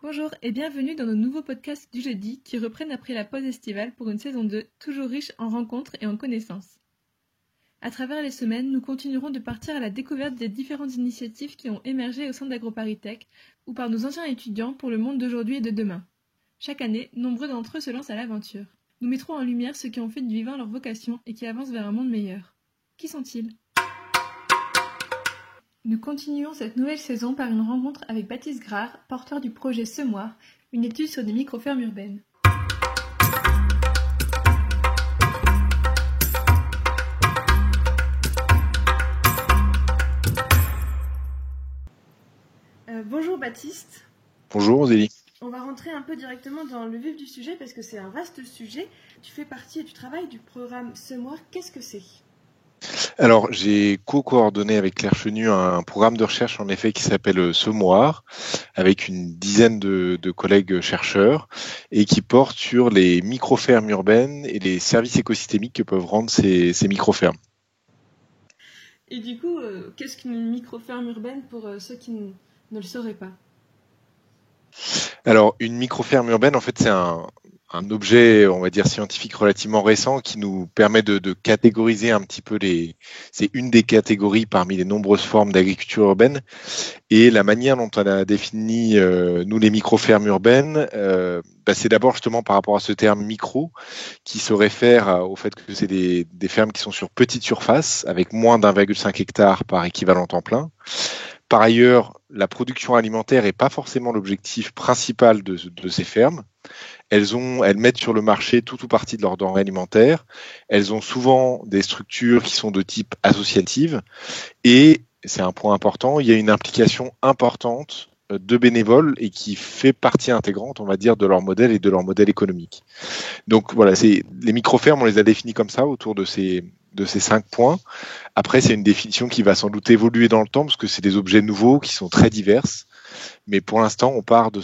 Bonjour et bienvenue dans nos nouveaux podcasts du jeudi qui reprennent après la pause estivale pour une saison 2 toujours riche en rencontres et en connaissances. À travers les semaines, nous continuerons de partir à la découverte des différentes initiatives qui ont émergé au sein d'AgroParisTech ou par nos anciens étudiants pour le monde d'aujourd'hui et de demain. Chaque année, nombreux d'entre eux se lancent à l'aventure. Nous mettrons en lumière ceux qui ont fait du vivant leur vocation et qui avancent vers un monde meilleur. Qui sont-ils ? Nous continuons cette nouvelle saison par une rencontre avec Baptiste Grard, porteur du projet Semoir, une étude sur des micro-fermes urbaines. Bonjour Baptiste. Bonjour Zélie. On va rentrer un peu directement dans le vif du sujet parce que c'est un vaste sujet. Tu fais partie et tu travailles du programme Semoir. Qu'est-ce que c'est ? Alors, j'ai co-coordonné avec Claire Chenu un programme de recherche en effet qui s'appelle Semoir, avec une dizaine de collègues chercheurs et qui porte sur les micro-fermes urbaines et les services écosystémiques que peuvent rendre ces micro-fermes. Et du coup, qu'est-ce qu'une micro-ferme urbaine pour ceux qui ne le sauraient pas ? Alors, une micro-ferme urbaine, en fait, c'est un objet, on va dire, scientifique relativement récent qui nous permet de catégoriser un petit peu c'est une des catégories parmi les nombreuses formes d'agriculture urbaine. Et la manière dont on a défini, nous, les micro-fermes urbaines, c'est d'abord justement par rapport à ce terme micro qui se réfère au fait que c'est des fermes qui sont sur petite surface avec moins d'1,5 hectare par équivalent temps plein. Par ailleurs, la production alimentaire n'est pas forcément l'objectif principal de ces fermes. Elles mettent sur le marché tout ou partie de leurs denrées alimentaires. Elles ont souvent des structures qui sont de type associative. Et, c'est un point important, il y a une implication importante de bénévoles et qui fait partie intégrante, on va dire, de leur modèle et de leur modèle économique. Donc voilà, les micro-fermes, on les a définies comme ça, autour de ces 5 points. Après, c'est une définition qui va sans doute évoluer dans le temps parce que c'est des objets nouveaux qui sont très divers. Mais pour l'instant, on part de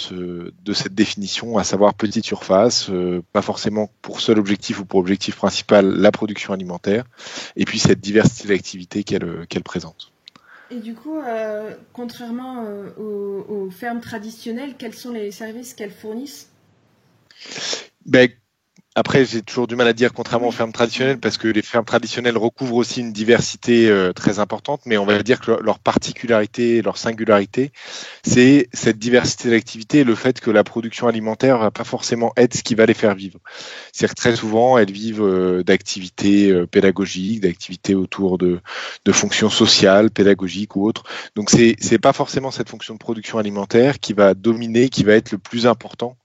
cette définition, à savoir petite surface, pas forcément pour seul objectif ou pour objectif principal la production alimentaire, et puis cette diversité d'activités qu'elle présente. Et du coup, contrairement aux fermes traditionnelles, quels sont les services qu'elles fournissent ? Après, j'ai toujours du mal à dire contrairement aux fermes traditionnelles parce que les fermes traditionnelles recouvrent aussi une diversité très importante, mais on va dire que leur particularité, leur singularité, c'est cette diversité d'activités et le fait que la production alimentaire va pas forcément être ce qui va les faire vivre. C'est-à-dire que très souvent, elles vivent d'activités pédagogiques, d'activités autour de fonctions sociales, pédagogiques ou autres. Donc, c'est pas forcément cette fonction de production alimentaire qui va dominer, qui va être le plus important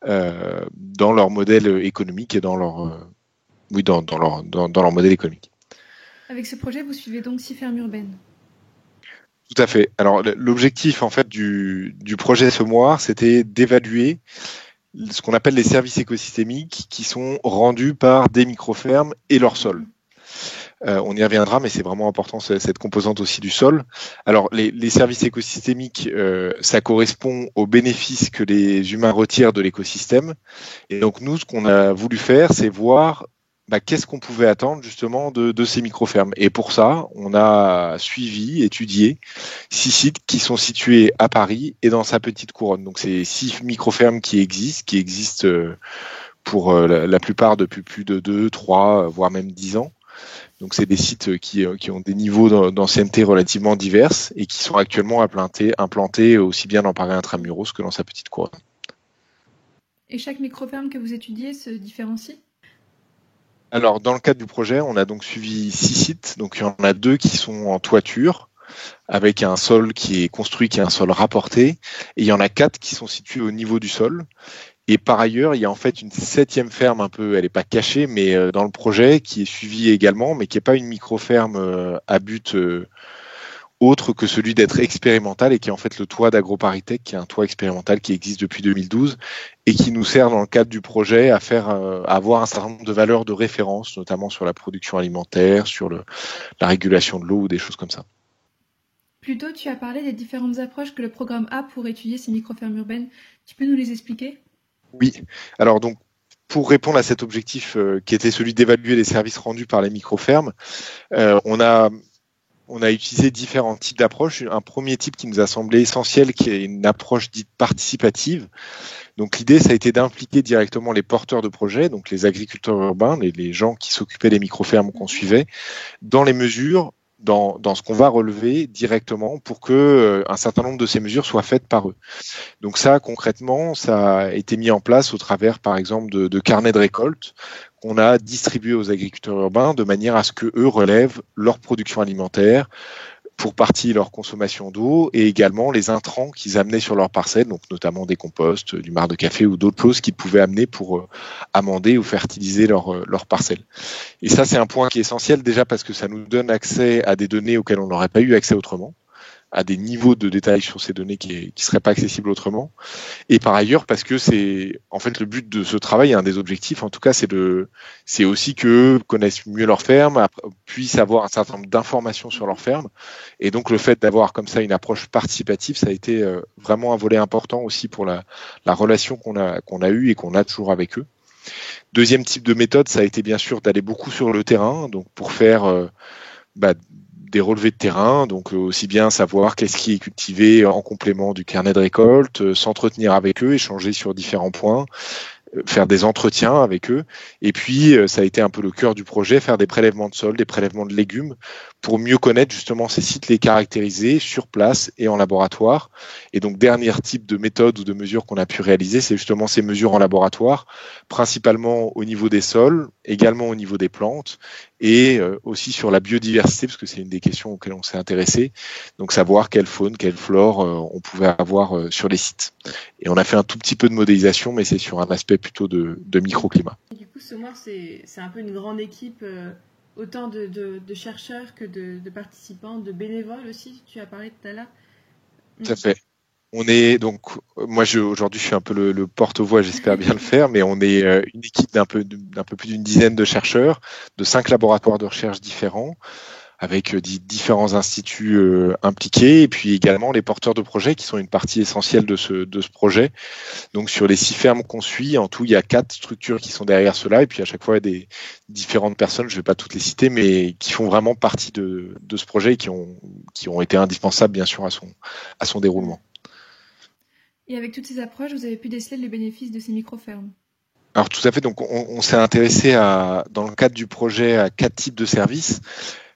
dans leur modèle économique et dans leur modèle économique. Avec ce projet, vous suivez donc 6 fermes urbaines. Tout à fait. Alors l'objectif en fait du projet Semoir, c'était d'évaluer ce qu'on appelle les services écosystémiques qui sont rendus par des micro-fermes et leur sol. On y reviendra, mais c'est vraiment important cette composante aussi du sol. Alors, les services écosystémiques, ça correspond aux bénéfices que les humains retirent de l'écosystème. Et donc, nous, ce qu'on a voulu faire, c'est voir qu'est-ce qu'on pouvait attendre justement de ces micro-fermes. Et pour ça, on a étudié 6 sites qui sont situés à Paris et dans sa petite couronne. Donc, c'est 6 micro-fermes qui existent pour la plupart depuis plus de 2, 3, voire même 10 ans. Donc, c'est des sites qui ont des niveaux d'ancienneté relativement divers et qui sont actuellement implantés aussi bien dans Paris Intramuros que dans sa petite couronne. Et chaque micro-ferme que vous étudiez se différencie ? Alors, dans le cadre du projet, on a donc suivi 6 sites. Donc, il y en a 2 qui sont en toiture, avec un sol qui est construit, qui est un sol rapporté. Et il y en a 4 qui sont situés au niveau du sol. Et par ailleurs, il y a en fait une 7e ferme un peu, elle n'est pas cachée, mais dans le projet, qui est suivie également, mais qui n'est pas une micro-ferme à but autre que celui d'être expérimental et qui est en fait le toit d'AgroParisTech, qui est un toit expérimental qui existe depuis 2012 et qui nous sert dans le cadre du projet à avoir un certain nombre de valeurs de référence, notamment sur la production alimentaire, sur la régulation de l'eau ou des choses comme ça. Plus tôt, tu as parlé des différentes approches que le programme a pour étudier ces micro-fermes urbaines. Tu peux nous les expliquer ? Oui, alors donc pour répondre à cet objectif qui était celui d'évaluer les services rendus par les micro-fermes, on a on a utilisé différents types d'approches. Un premier type qui nous a semblé essentiel, qui est une approche dite participative. Donc l'idée, ça a été d'impliquer directement les porteurs de projets, donc les agriculteurs urbains, les gens qui s'occupaient des micro-fermes qu'on suivait, dans les mesures, dans ce qu'on va relever directement pour que un certain nombre de ces mesures soient faites par eux. Donc ça, concrètement, ça a été mis en place au travers, par exemple, de carnets de récolte qu'on a distribués aux agriculteurs urbains de manière à ce que eux relèvent leur production alimentaire, pour partie leur consommation d'eau et également les intrants qu'ils amenaient sur leur parcelle, donc notamment des composts, du marc de café ou d'autres choses qu'ils pouvaient amener pour amender ou fertiliser leur parcelle. Et ça, c'est un point qui est essentiel déjà parce que ça nous donne accès à des données auxquelles on n'aurait pas eu accès autrement, à des niveaux de détail sur ces données qui seraient pas accessibles autrement. Et par ailleurs, parce que c'est, en fait, le but de ce travail, un des objectifs, en tout cas, c'est aussi qu'eux connaissent mieux leur ferme, puissent avoir un certain nombre d'informations sur leur ferme. Et donc, le fait d'avoir comme ça une approche participative, ça a été vraiment un volet important aussi pour la relation qu'on a eue et qu'on a toujours avec eux. Deuxième type de méthode, ça a été bien sûr d'aller beaucoup sur le terrain, donc pour faire des relevés de terrain, donc aussi bien savoir qu'est-ce qui est cultivé en complément du carnet de récolte, s'entretenir avec eux, échanger sur différents points, faire des entretiens avec eux. Et puis, ça a été un peu le cœur du projet, faire des prélèvements de sol, des prélèvements de légumes, pour mieux connaître justement ces sites, les caractériser sur place et en laboratoire. Et donc, dernier type de méthode ou de mesure qu'on a pu réaliser, c'est justement ces mesures en laboratoire, principalement au niveau des sols, également au niveau des plantes, et aussi sur la biodiversité, parce que c'est une des questions auxquelles on s'est intéressé. Donc, savoir quelle faune, quelle flore on pouvait avoir sur les sites. Et on a fait un tout petit peu de modélisation, mais c'est sur un aspect plutôt de microclimat. Du coup, Somar, c'est un peu une grande équipe, autant de chercheurs que de participants, de bénévoles aussi, tu as parlé tout à l'heure. Tout à fait. On est donc, moi aujourd'hui je suis un peu le porte-voix, j'espère bien le faire, mais on est une équipe d'un peu plus d'une dizaine de chercheurs, de 5 laboratoires de recherche différents, avec différents instituts impliqués, et puis également les porteurs de projets qui sont une partie essentielle de ce projet. Donc sur les 6 fermes qu'on suit, en tout il y a 4 structures qui sont derrière cela, et puis à chaque fois il y a des différentes personnes, je ne vais pas toutes les citer, mais qui font vraiment partie de ce projet et qui ont été indispensables bien sûr à son déroulement. Et avec toutes ces approches, vous avez pu déceler les bénéfices de ces micro-fermes. Alors tout à fait, donc on s'est intéressé dans le cadre du projet à 4 types de services.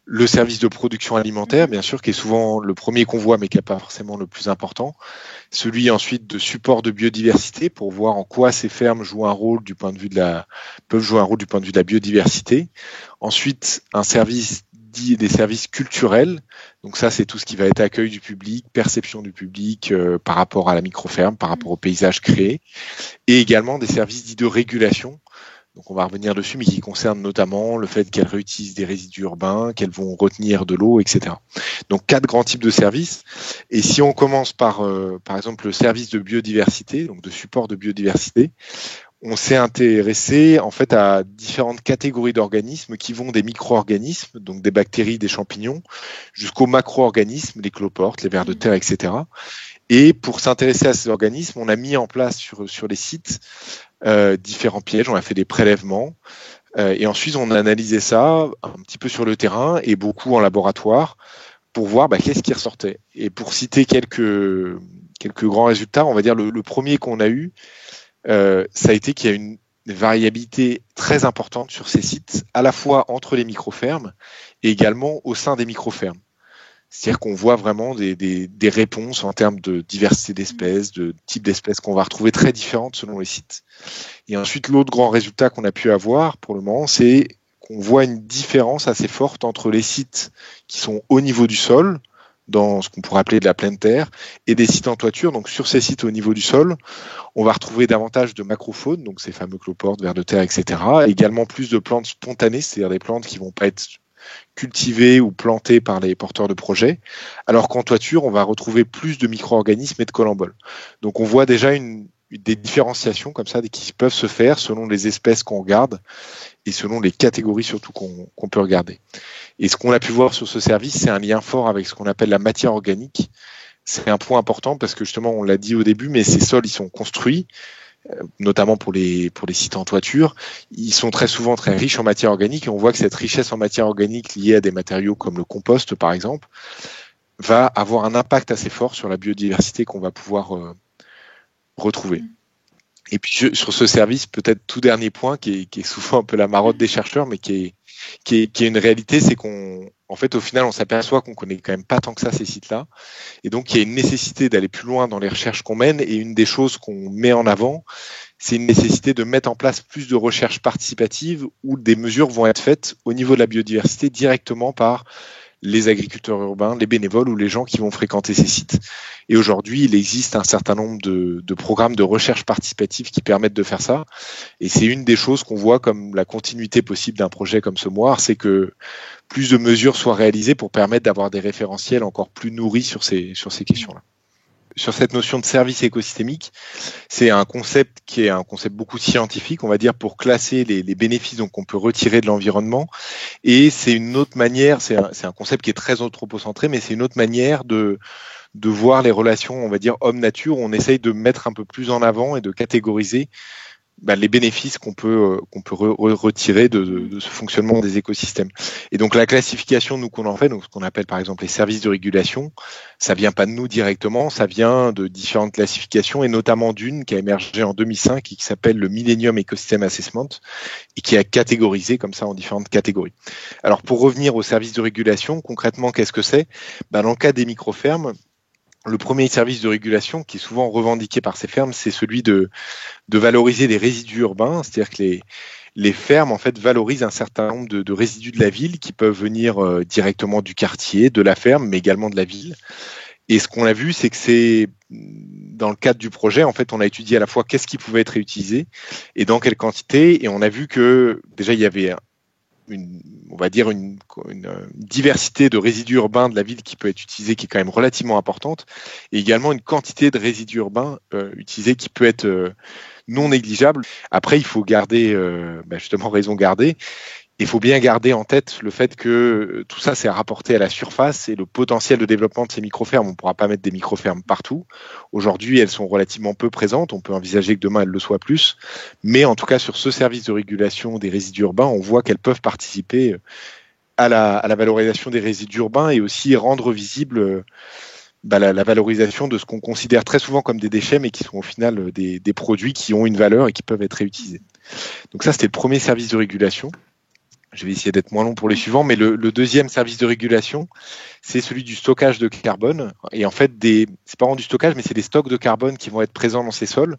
Le service de production alimentaire, bien sûr, qui est souvent le premier qu'on voit, mais qui n'est pas forcément le plus important. Celui ensuite de support de biodiversité, pour voir en quoi ces fermes jouent un rôle peuvent jouer un rôle du point de vue de la biodiversité. Ensuite, un service dit des services culturels. Donc ça, c'est tout ce qui va être accueil du public, perception du public par rapport à la micro-ferme, par rapport au paysage créé. Et également des services dits de régulation. Donc on va revenir dessus, mais qui concerne notamment le fait qu'elles réutilisent des résidus urbains, qu'elles vont retenir de l'eau, etc. Donc 4 grands types de services. Et si on commence par exemple le service de biodiversité, donc de support de biodiversité, on s'est intéressé en fait à différentes catégories d'organismes qui vont des micro-organismes, donc des bactéries, des champignons, jusqu'aux macro-organismes, les cloportes, les vers de terre, etc. Et pour s'intéresser à ces organismes, on a mis en place sur les sites différents pièges, on a fait des prélèvements et ensuite on a analysé ça un petit peu sur le terrain et beaucoup en laboratoire pour voir qu'est-ce qui ressortait. Et pour citer quelques grands résultats, on va dire le premier qu'on a eu, ça a été qu'il y a une variabilité très importante sur ces sites, à la fois entre les micro-fermes et également au sein des micro-fermes. C'est-à-dire qu'on voit vraiment des réponses en termes de diversité d'espèces, de type d'espèces qu'on va retrouver très différentes selon les sites. Et ensuite, l'autre grand résultat qu'on a pu avoir pour le moment, c'est qu'on voit une différence assez forte entre les sites qui sont au niveau du sol, dans ce qu'on pourrait appeler de la pleine terre, et des sites en toiture. Donc sur ces sites au niveau du sol, on va retrouver davantage de macrofaune, donc ces fameux cloportes, vers de terre, etc. Également plus de plantes spontanées, c'est-à-dire des plantes qui vont pas être cultivées ou plantées par les porteurs de projets, alors qu'en toiture, on va retrouver plus de micro-organismes et de collemboles. Donc on voit déjà des différenciations comme ça qui peuvent se faire selon les espèces qu'on regarde et selon les catégories surtout qu'on peut regarder. Et ce qu'on a pu voir sur ce service, c'est un lien fort avec ce qu'on appelle la matière organique. C'est un point important parce que justement, on l'a dit au début, mais ces sols, ils sont construits. notamment pour les sites en toiture, ils sont très souvent très riches en matière organique et on voit que cette richesse en matière organique liée à des matériaux comme le compost par exemple va avoir un impact assez fort sur la biodiversité qu'on va pouvoir retrouver. Et puis sur ce service, peut-être tout dernier point qui est souvent un peu la marotte des chercheurs, mais qui est une réalité, c'est qu'en fait, au final, on s'aperçoit qu'on connaît quand même pas tant que ça ces sites-là. Et donc, il y a une nécessité d'aller plus loin dans les recherches qu'on mène. Et une des choses qu'on met en avant, c'est une nécessité de mettre en place plus de recherches participatives où des mesures vont être faites au niveau de la biodiversité directement par les agriculteurs urbains, les bénévoles ou les gens qui vont fréquenter ces sites. Et aujourd'hui, il existe un certain nombre de programmes de recherche participative qui permettent de faire ça. Et c'est une des choses qu'on voit comme la continuité possible d'un projet comme Semoir, c'est que plus de mesures soient réalisées pour permettre d'avoir des référentiels encore plus nourris sur ces questions-là. Sur cette notion de service écosystémique, c'est un concept qui est un concept beaucoup scientifique, on va dire, pour classer les bénéfices qu'on peut retirer de l'environnement. Et c'est une autre manière, c'est un concept qui est très anthropocentré, mais c'est une autre manière de voir les relations, on va dire, homme-nature. On essaye de mettre un peu plus en avant et de catégoriser les bénéfices qu'on peut retirer de ce fonctionnement des écosystèmes. Et donc la classification nous qu'on en fait, donc ce qu'on appelle par exemple les services de régulation, ça vient pas de nous directement, ça vient de différentes classifications et notamment d'une qui a émergé en 2005 et qui s'appelle le Millennium Ecosystem Assessment et qui a catégorisé comme ça en différentes catégories. Alors pour revenir aux services de régulation, concrètement qu'est-ce que c'est ? Dans le cas des microfermes, le premier service de régulation qui est souvent revendiqué par ces fermes, c'est celui de valoriser les résidus urbains, c'est-à-dire que les fermes en fait valorisent un certain nombre de résidus de la ville qui peuvent venir directement du quartier, de la ferme, mais également de la ville. Et ce qu'on a vu, c'est que c'est dans le cadre du projet, en fait, on a étudié à la fois qu'est-ce qui pouvait être réutilisé et dans quelle quantité, et on a vu que déjà il y avait une diversité de résidus urbains de la ville qui peut être utilisée, qui est quand même relativement importante, et également une quantité de résidus urbains utilisés qui peut être non négligeable. Après, il faut garder, justement, raison garder. Il faut bien garder en tête le fait que tout ça, c'est à rapporter à la surface et le potentiel de développement de ces microfermes. On ne pourra pas mettre des microfermes partout. Aujourd'hui, elles sont relativement peu présentes. On peut envisager que demain, elles le soient plus. Mais en tout cas, sur ce service de régulation des résidus urbains, on voit qu'elles peuvent participer à la valorisation des résidus urbains et aussi rendre visible la valorisation de ce qu'on considère très souvent comme des déchets, mais qui sont au final des produits qui ont une valeur et qui peuvent être réutilisés. Donc ça, c'était le premier service de régulation. Je vais essayer d'être moins long pour les suivants, mais le deuxième service de régulation, c'est celui du stockage de carbone. Et en fait, c'est pas vraiment du stockage, mais c'est des stocks de carbone qui vont être présents dans ces sols.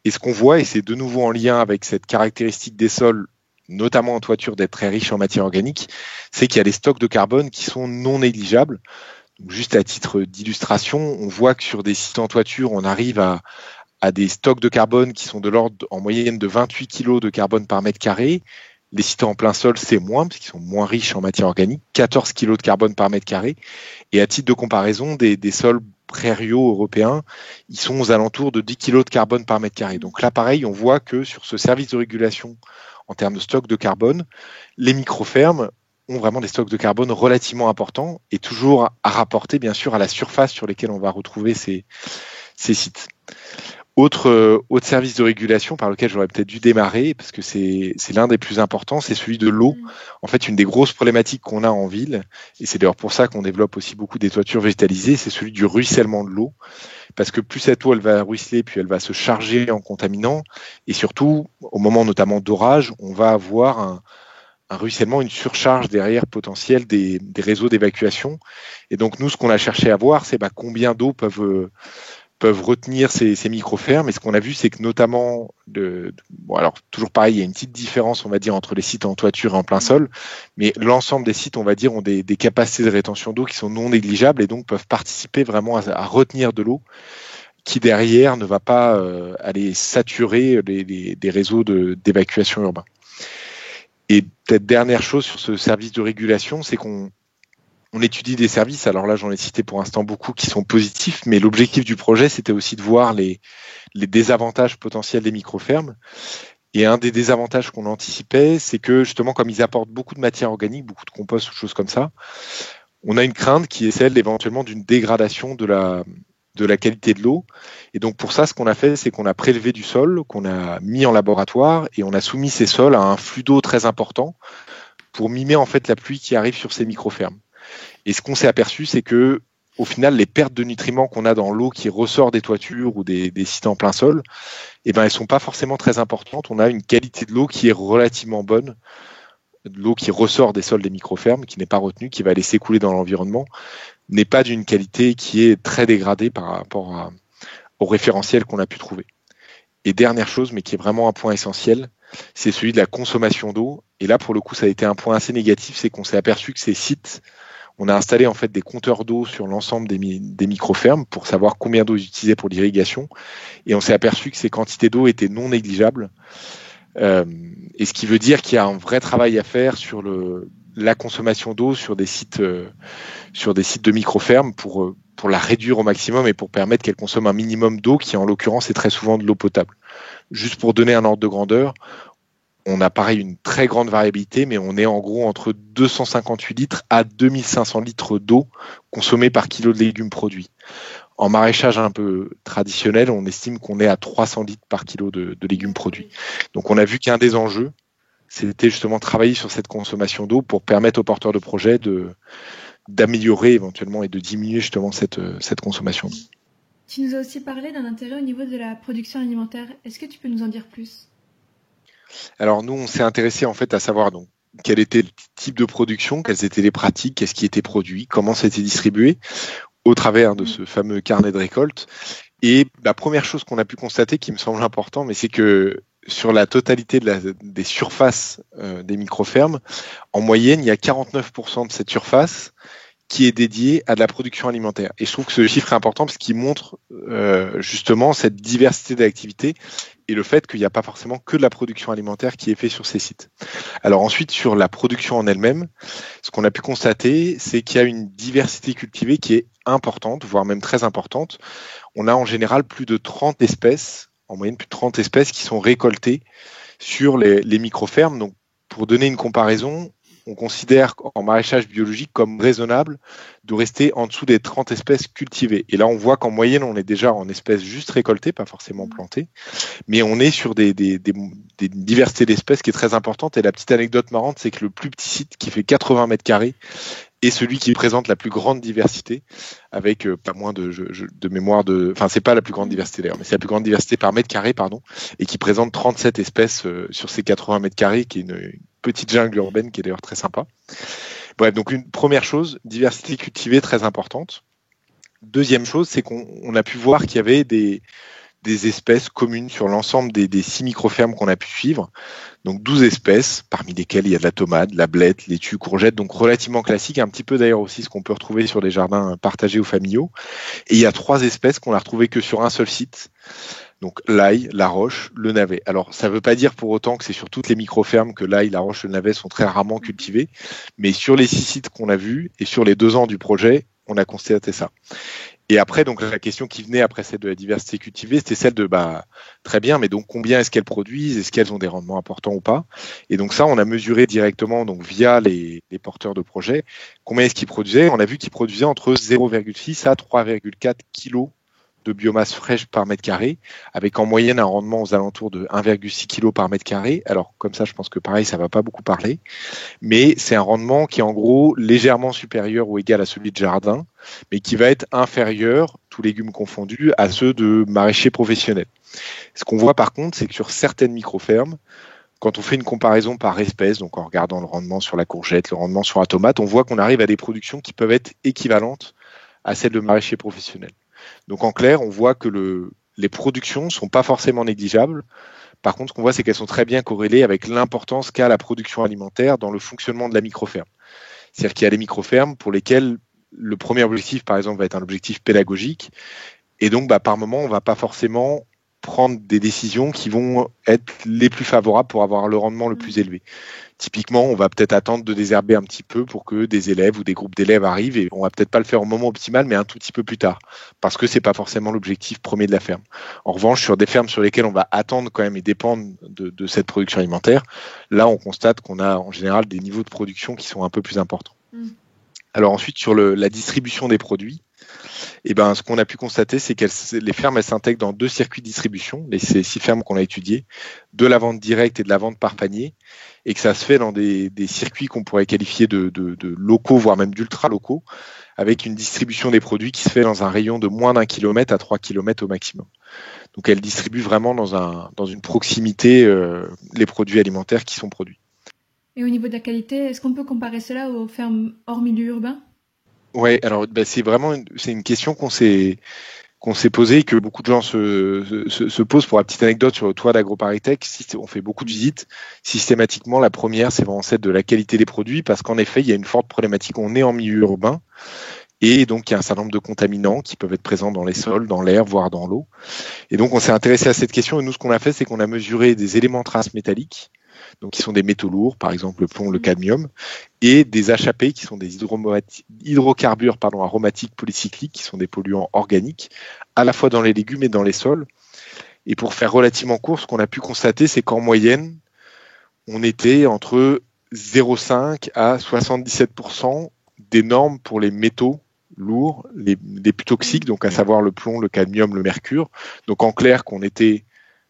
Et ce qu'on voit, et c'est de nouveau en lien avec cette caractéristique des sols, notamment en toiture, d'être très riches en matière organique, c'est qu'il y a des stocks de carbone qui sont non négligeables. Donc, juste à titre d'illustration, on voit que sur des sites en toiture, on arrive à des stocks de carbone qui sont de l'ordre en moyenne de 28 kg de carbone par mètre carré. Les sites en plein sol, c'est moins, parce qu'ils sont moins riches en matière organique, 14 kg de carbone par mètre carré. Et à titre de comparaison, des sols prairiaux européens, ils sont aux alentours de 10 kg de carbone par mètre carré. Donc là, pareil, on voit que sur ce service de régulation, en termes de stock de carbone, les microfermes ont vraiment des stocks de carbone relativement importants et toujours à rapporter, bien sûr, à la surface sur lesquelles on va retrouver ces sites. Autre service de régulation par lequel j'aurais peut-être dû démarrer, parce que c'est l'un des plus importants, c'est celui de l'eau. En fait, une des grosses problématiques qu'on a en ville, et c'est d'ailleurs pour ça qu'on développe aussi beaucoup des toitures végétalisées, c'est celui du ruissellement de l'eau. Parce que plus cette eau, elle va ruisseler, puis elle va se charger en contaminants. Et surtout, au moment notamment d'orage, on va avoir un ruissellement, une surcharge derrière potentielle des réseaux d'évacuation. Et donc, nous, ce qu'on a cherché à voir, c'est combien d'eau peuvent retenir ces microfermes. Et ce qu'on a vu, c'est que notamment, alors toujours pareil, il y a une petite différence, on va dire, entre les sites en toiture et en plein sol, mais l'ensemble des sites, on va dire, ont des capacités de rétention d'eau qui sont non négligeables et donc peuvent participer vraiment à retenir de l'eau qui derrière ne va pas aller saturer des réseaux d'évacuation urbains. Et peut-être dernière chose sur ce service de régulation, c'est qu'on étudie des services, alors là j'en ai cité pour l'instant beaucoup qui sont positifs, mais l'objectif du projet c'était aussi de voir les désavantages potentiels des microfermes. Et un des désavantages qu'on anticipait, c'est que justement comme ils apportent beaucoup de matière organique, beaucoup de compost ou choses comme ça, on a une crainte qui est celle éventuellement d'une dégradation de de la qualité de l'eau. Et donc pour ça, ce qu'on a fait, c'est qu'on a prélevé du sol, qu'on a mis en laboratoire et on a soumis ces sols à un flux d'eau très important pour mimer en fait la pluie qui arrive sur ces microfermes. Et ce qu'on s'est aperçu, c'est que au final, les pertes de nutriments qu'on a dans l'eau qui ressort des toitures ou des sites en plein sol, eh ben, elles sont pas forcément très importantes. On a une qualité de l'eau qui est relativement bonne, de l'eau qui ressort des sols des microfermes, qui n'est pas retenue, qui va aller s'écouler dans l'environnement, n'est pas d'une qualité qui est très dégradée par rapport au référentiel qu'on a pu trouver. Et dernière chose, mais qui est vraiment un point essentiel, c'est celui de la consommation d'eau. Et là, pour le coup, ça a été un point assez négatif, c'est qu'on s'est aperçu que ces sites, on a installé en fait des compteurs d'eau sur l'ensemble des microfermes pour savoir combien d'eau ils utilisaient pour l'irrigation. Et on s'est aperçu que ces quantités d'eau étaient non négligeables. Et ce qui veut dire qu'il y a un vrai travail à faire sur la consommation d'eau sur des sites de microfermes pour la réduire au maximum et pour permettre qu'elle consomme un minimum d'eau qui en l'occurrence est très souvent de l'eau potable. Juste pour donner un ordre de grandeur, on a pareil une très grande variabilité, mais on est en gros entre 258 litres à 2500 litres d'eau consommée par kilo de légumes produits. En maraîchage un peu traditionnel, on estime qu'on est à 300 litres par kilo de légumes produits. Donc on a vu qu'un des enjeux, c'était justement travailler sur cette consommation d'eau pour permettre aux porteurs de projets d'améliorer éventuellement et de diminuer justement cette consommation d'eau. Tu nous as aussi parlé d'un intérêt au niveau de la production alimentaire. Est-ce que tu peux nous en dire plus ? Alors nous, on s'est intéressé en fait à savoir donc quel était le type de production, quelles étaient les pratiques, qu'est-ce qui était produit, comment c'était distribué au travers de ce fameux carnet de récolte. Et la première chose qu'on a pu constater, qui me semble important, mais c'est que sur la totalité des surfaces des microfermes, en moyenne, il y a 49% de cette surface qui est dédiée à de la production alimentaire. Et je trouve que ce chiffre est important parce qu'il montre justement cette diversité d'activités et le fait qu'il n'y a pas forcément que de la production alimentaire qui est faite sur ces sites. Alors ensuite, sur la production en elle-même, ce qu'on a pu constater, c'est qu'il y a une diversité cultivée qui est importante, voire même très importante. On a en général plus de 30 espèces, en moyenne plus de 30 espèces qui sont récoltées sur les microfermes. Donc, pour donner une comparaison, on considère en maraîchage biologique comme raisonnable de rester en dessous des 30 espèces cultivées. Et là, on voit qu'en moyenne, on est déjà en espèces juste récoltées, pas forcément plantées, mais on est sur des diversités d'espèces qui est très importante. Et la petite anecdote marrante, c'est que le plus petit site qui fait 80 mètres carrés est celui qui présente la plus grande diversité, avec pas moins de mémoire de... Enfin, c'est pas la plus grande diversité d'ailleurs, mais c'est la plus grande diversité par mètre carré, pardon, et qui présente 37 espèces sur ces 80 mètres carrés, qui est une petite jungle urbaine qui est d'ailleurs très sympa. Bref, donc une première chose, diversité cultivée très importante. Deuxième chose, c'est qu'on a pu voir qu'il y avait des espèces communes sur l'ensemble des 6 microfermes qu'on a pu suivre. Donc 12 espèces, parmi lesquelles il y a de la tomate, de la blette, laitue, courgette, donc relativement classique, un petit peu d'ailleurs aussi ce qu'on peut retrouver sur des jardins partagés ou familiaux. Et il y a 3 espèces qu'on n'a retrouvées que sur un seul site. Donc l'ail, la roche, le navet. Alors ça ne veut pas dire pour autant que c'est sur toutes les microfermes que l'ail, la roche, le navet sont très rarement cultivés, mais sur les 6 sites qu'on a vus et sur les 2 ans du projet, on a constaté ça. Et après, donc la question qui venait après celle de la diversité cultivée, c'était celle de très bien, mais donc combien est-ce qu'elles produisent, est-ce qu'elles ont des rendements importants ou pas? Et donc ça, on a mesuré directement donc via les porteurs de projets combien est-ce qu'ils produisaient. On a vu qu'ils produisaient entre 0,6 à 3,4 kilos de biomasse fraîche par mètre carré, avec en moyenne un rendement aux alentours de 1,6 kg par mètre carré. Alors comme ça, je pense que pareil, ça va pas beaucoup parler, mais c'est un rendement qui est en gros légèrement supérieur ou égal à celui de jardin, mais qui va être inférieur, tous légumes confondus, à ceux de maraîchers professionnels. Ce qu'on voit par contre, c'est que sur certaines microfermes, quand on fait une comparaison par espèce, donc en regardant le rendement sur la courgette, le rendement sur la tomate, on voit qu'on arrive à des productions qui peuvent être équivalentes à celles de maraîchers professionnels. Donc en clair, on voit que les productions ne sont pas forcément négligeables. Par contre, ce qu'on voit, c'est qu'elles sont très bien corrélées avec l'importance qu'a la production alimentaire dans le fonctionnement de la microferme. C'est-à-dire qu'il y a des microfermes pour lesquelles le premier objectif, par exemple, va être un objectif pédagogique. Et donc, par moment, on ne va pas forcément prendre des décisions qui vont être les plus favorables pour avoir le rendement le plus élevé. Typiquement, on va peut-être attendre de désherber un petit peu pour que des élèves ou des groupes d'élèves arrivent et on va peut-être pas le faire au moment optimal, mais un tout petit peu plus tard, parce que c'est pas forcément l'objectif premier de la ferme. En revanche, sur des fermes sur lesquelles on va attendre quand même et dépendre de cette production alimentaire, là, on constate qu'on a en général des niveaux de production qui sont un peu plus importants. Alors ensuite, sur la distribution des produits, Et ben, ce qu'on a pu constater, c'est que les fermes, elles s'intègrent dans 2 circuits de distribution, ces 6 fermes qu'on a étudiées, de la vente directe et de la vente par panier, et que ça se fait dans des circuits qu'on pourrait qualifier de locaux, voire même d'ultra locaux, avec une distribution des produits qui se fait dans un rayon de moins d'1 kilomètre à 3 kilomètres au maximum. Donc elle distribue vraiment dans une proximité les produits alimentaires qui sont produits. Et au niveau de la qualité, est-ce qu'on peut comparer cela aux fermes hors milieu urbain ? Ouais, alors c'est une question qu'on s'est posée et que beaucoup de gens se posent. Pour la petite anecdote sur le toit d'AgroParisTech, on fait beaucoup de visites. Systématiquement, la première, c'est vraiment celle de la qualité des produits, parce qu'en effet, il y a une forte problématique. On est en milieu urbain. Et donc, il y a un certain nombre de contaminants qui peuvent être présents dans les sols, dans l'air, voire dans l'eau. Et donc, on s'est intéressé à cette question. Et nous, ce qu'on a fait, c'est qu'on a mesuré des éléments traces métalliques, donc qui sont des métaux lourds, par exemple le plomb, le cadmium, et des HAP, qui sont des hydrocarbures aromatiques polycycliques, qui sont des polluants organiques, à la fois dans les légumes et dans les sols. Et pour faire relativement court, ce qu'on a pu constater, c'est qu'en moyenne, on était entre 0,5 à 77% des normes pour les métaux lourds, les plus toxiques, donc à savoir le plomb, le cadmium, le mercure. Donc en clair, qu'on était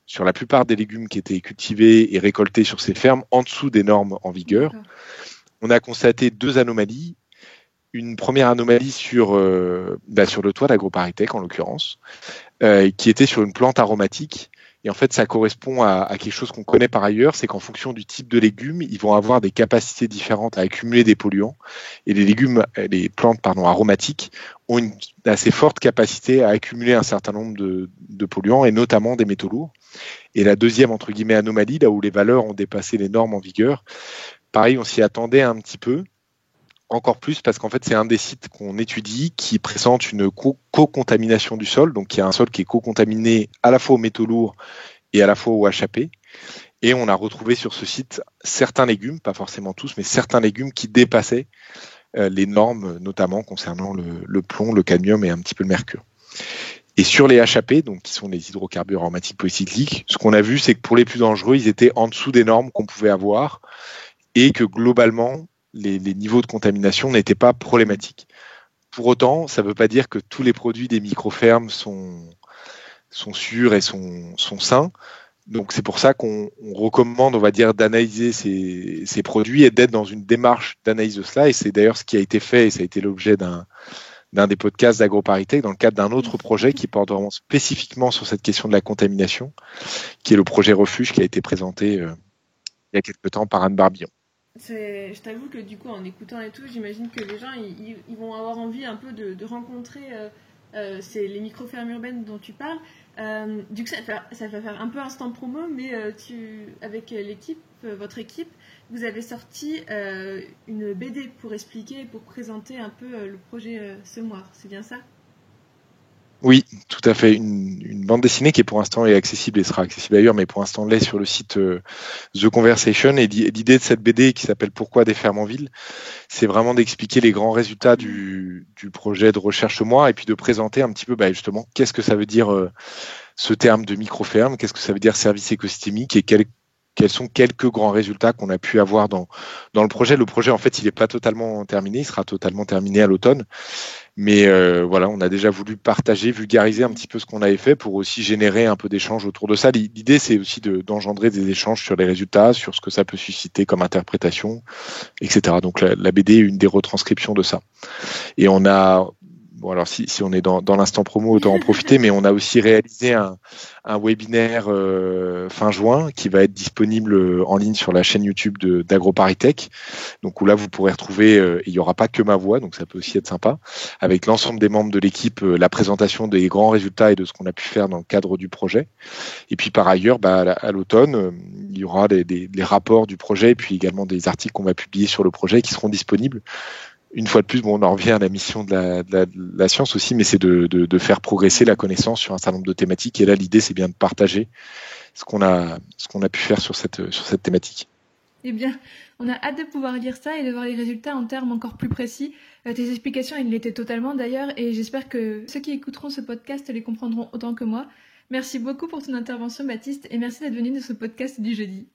sur la plupart des légumes qui étaient cultivés et récoltés sur ces fermes en dessous des normes en vigueur. On a constaté 2 anomalies. Une première anomalie sur le toit d'AgroParisTech, en l'occurrence, qui était sur une plante aromatique. Et en fait, ça correspond à quelque chose qu'on connaît par ailleurs, c'est qu'en fonction du type de légumes, ils vont avoir des capacités différentes à accumuler des polluants. Et les plantes aromatiques ont une assez forte capacité à accumuler un certain nombre de polluants, et notamment des métaux lourds. Et la deuxième, entre guillemets, anomalie, là où les valeurs ont dépassé les normes en vigueur, pareil, on s'y attendait un petit peu, encore plus parce qu'en fait, c'est un des sites qu'on étudie qui présente une co-contamination du sol. Donc, il y a un sol qui est co-contaminé à la fois aux métaux lourds et à la fois au HAP. Et on a retrouvé sur ce site certains légumes, pas forcément tous, mais certains légumes qui dépassaient les normes, notamment concernant le plomb, le cadmium et un petit peu le mercure. Et sur les HAP, donc qui sont les hydrocarbures aromatiques polycycliques, ce qu'on a vu, c'est que pour les plus dangereux, ils étaient en dessous des normes qu'on pouvait avoir, et que globalement, les niveaux de contamination n'étaient pas problématiques. Pour autant, ça ne veut pas dire que tous les produits des micro-fermes sont sûrs et sont sains. Donc c'est pour ça qu'on recommande, on va dire, d'analyser ces produits et d'être dans une démarche d'analyse de cela. Et c'est d'ailleurs ce qui a été fait, et ça a été l'objet d'un des podcasts d'AgroParisTech dans le cadre d'un autre projet qui porte vraiment spécifiquement sur cette question de la contamination, qui est le projet Refuge, qui a été présenté il y a quelques temps par Anne Barbillon. Je t'avoue que du coup, en écoutant et tout, j'imagine que les gens ils vont avoir envie un peu de rencontrer les micro-fermes urbaines dont tu parles. Du coup, ça va faire un peu instant promo, mais avec votre équipe, vous avez sorti une BD pour expliquer, pour présenter un peu le projet Semoir. C'est bien ça ? Oui, tout à fait. Une bande dessinée qui pour l'instant est accessible et sera accessible ailleurs, mais pour l'instant l'est sur le site The Conversation. Et l'idée de cette BD qui s'appelle Pourquoi des fermes en ville, c'est vraiment d'expliquer les grands résultats du projet de recherche Semoir, et puis de présenter un petit peu justement qu'est-ce que ça veut dire ce terme de micro-ferme, qu'est-ce que ça veut dire service écosystémique, et quels sont quelques grands résultats qu'on a pu avoir dans le projet. Le projet, en fait, il n'est pas totalement terminé, il sera totalement terminé à l'automne. Mais voilà, on a déjà voulu partager, vulgariser un petit peu ce qu'on avait fait pour aussi générer un peu d'échanges autour de ça. L'idée, c'est aussi d'engendrer des échanges sur les résultats, sur ce que ça peut susciter comme interprétation, etc. Donc la BD est une des retranscriptions de ça. Et on a... Bon, alors si on est dans l'instant promo, autant en profiter, mais on a aussi réalisé un webinaire fin juin qui va être disponible en ligne sur la chaîne YouTube d'AgroParisTech. Donc où là, vous pourrez retrouver, il n'y aura pas que ma voix, donc ça peut aussi être sympa, avec l'ensemble des membres de l'équipe, la présentation des grands résultats et de ce qu'on a pu faire dans le cadre du projet. Et puis par ailleurs, à l'automne, il y aura les rapports du projet et puis également des articles qu'on va publier sur le projet qui seront disponibles. Une fois de plus, on en revient à la mission de la science aussi, mais c'est de faire progresser la connaissance sur un certain nombre de thématiques. Et là, l'idée, c'est bien de partager ce qu'on a pu faire sur cette thématique. Eh bien, on a hâte de pouvoir lire ça et de voir les résultats en termes encore plus précis. Tes explications, ils l'étaient totalement d'ailleurs, et j'espère que ceux qui écouteront ce podcast les comprendront autant que moi. Merci beaucoup pour ton intervention, Baptiste, et merci d'être venu dans ce podcast du jeudi.